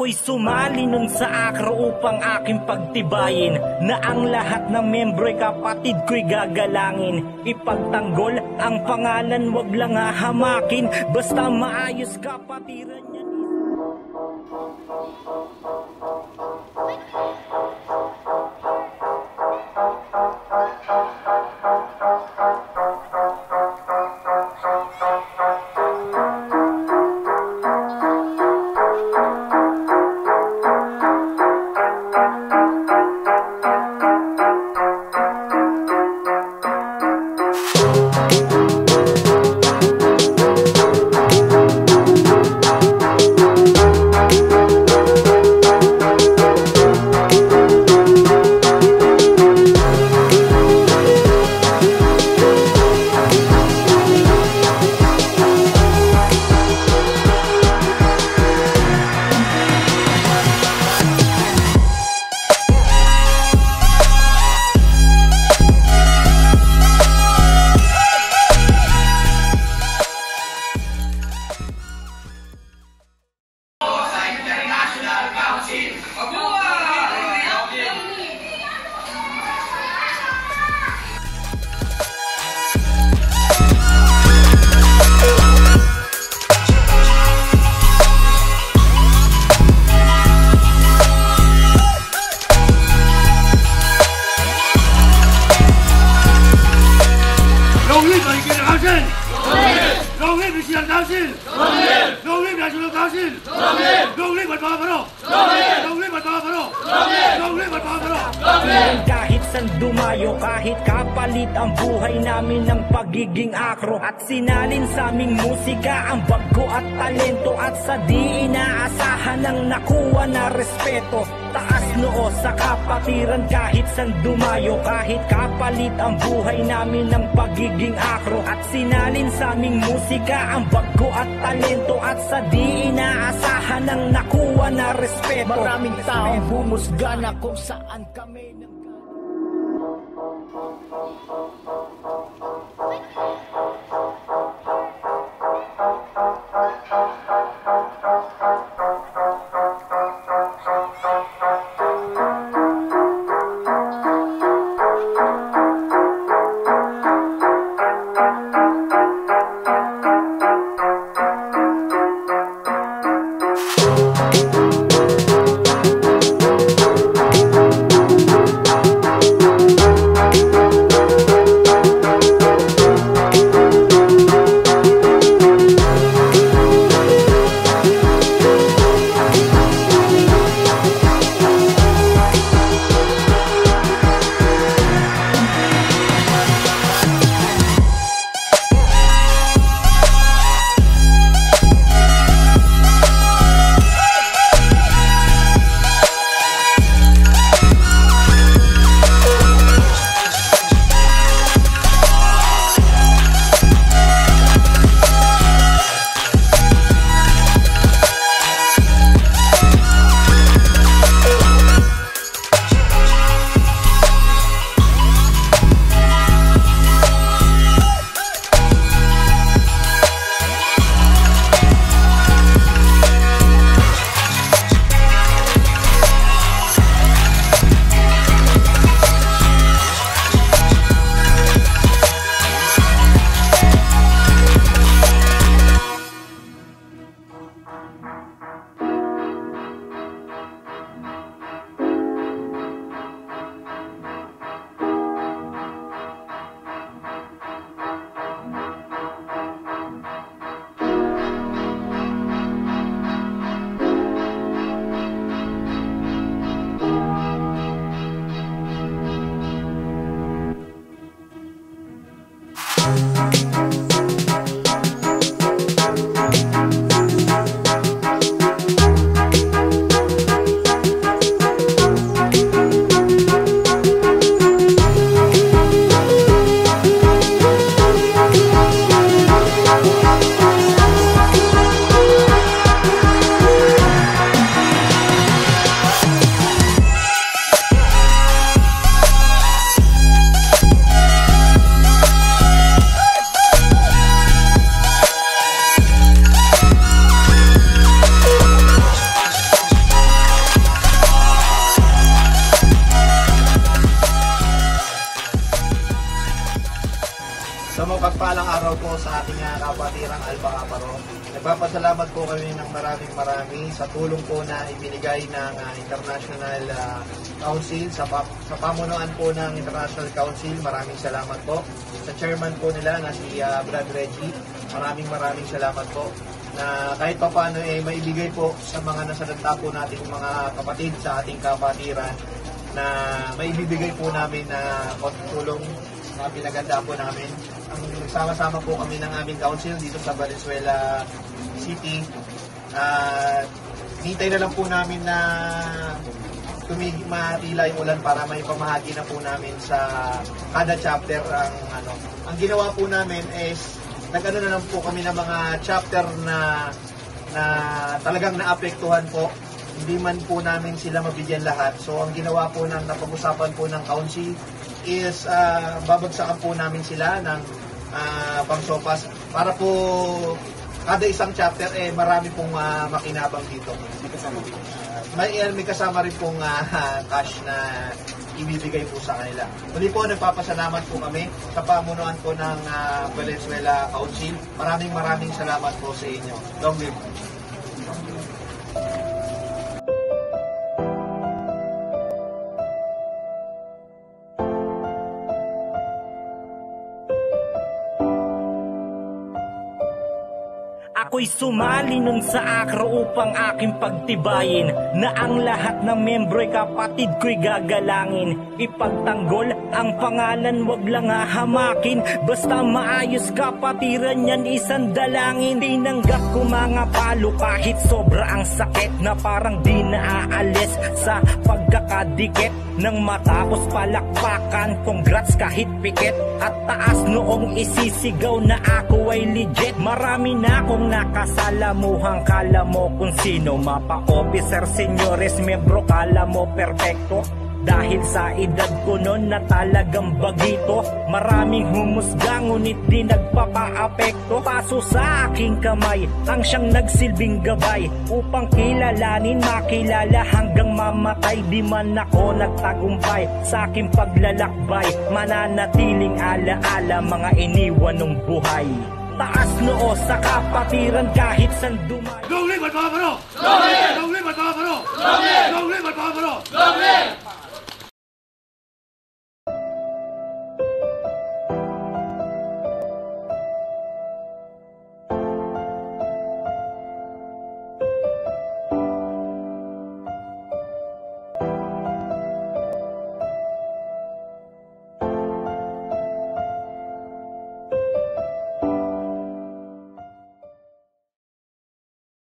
ako'y sumali nun sa akro upang aking pagtibayin na ang lahat ng membro'y kapatid ko'y gagalangin. Ipagtanggol ang pangalan, wag lang hahamakin, basta maayos kapatiran niya. Kahit san dumayo, kahit kapalit ang buhay namin ng pagiging akro, at sinalin sa aming musika ang bago at talento, at sa di inaasahan ng nakuha na respeto. Taas noo sa kapatiran kahit san dumayo, kahit kapalit ang buhay namin ng pagiging akro, at sinalin sa aming musika ang bago at talento, at sa di inaasahan ng nakuha na respeto. Maraming taong bumusga na kung saan kami shoutout po sa ating kapatirang Alba Aparo. Nagpapasalamat po kami ng maraming sa tulong po na ibinigay ng International Council, sa pamunuan po ng International Council. Maraming salamat po. Sa chairman po nila na si Brad Reggie, maraming salamat po. Na kahit pa paano maibigay po sa mga nasalanta po nating mga kapatid sa ating kapatiran na maibibigay po namin na tulong na pinaganda po namin. Ang nagsama-sama po kami ng aming council dito sa Valenzuela City. Hintay na lang po namin na matila yung ulan para may pamahagi na po namin sa kada chapter. Ang ginawa po namin is nag-ano na lang po kami ng mga chapter na talagang naapektuhan po. Hindi man po namin sila mabigyan lahat. So ang ginawa po ng napag-usapan po ng council is babagsakan po namin sila ng pangsopas para po kada isang chapter marami pong makinabang dito. May kasama rin pong cash na ibibigay po sa kanila. Muli po, nagpapasalamat po kami sa pamunuan po ng Valenzuela Council. Maraming salamat po sa inyo. Long live! Ako'y sumali nun sa akro upang aking pagtibayin na ang lahat ng membro'y kapatid ko'y gagalangin. Ipagtanggol ang pangalan, wag lang hahamakin. Basta maayos kapatiran yan, isang dalangin. Tinanggap ko mga palo kahit sobra ang sakit na parang di naaalis sa pagkakadikit. Nang matapos palakpakan, congrats kahit pikit. At taas noong isisigaw na ako ay legit. Marami na akong nakasalamuhang, kala mo kung sino. Mapa-officer, senyores, membro, kala mo perfecto. Dahil sa edad ko noon na talagang bagito. Maraming humusga ngunit di nagpapa-apekto. Paso sa aking kamay ang siyang nagsilbing gabay upang kilalanin, makilala hanggang mamatay. Di man ako nagtagumpay sa aking paglalakbay, mananatiling alaala mga iniwan ng buhay. Taas noo sa kapatiran kahit san dumay. Long live at mga paro! Long live! Long live at mga paro! Long live! Long live at mga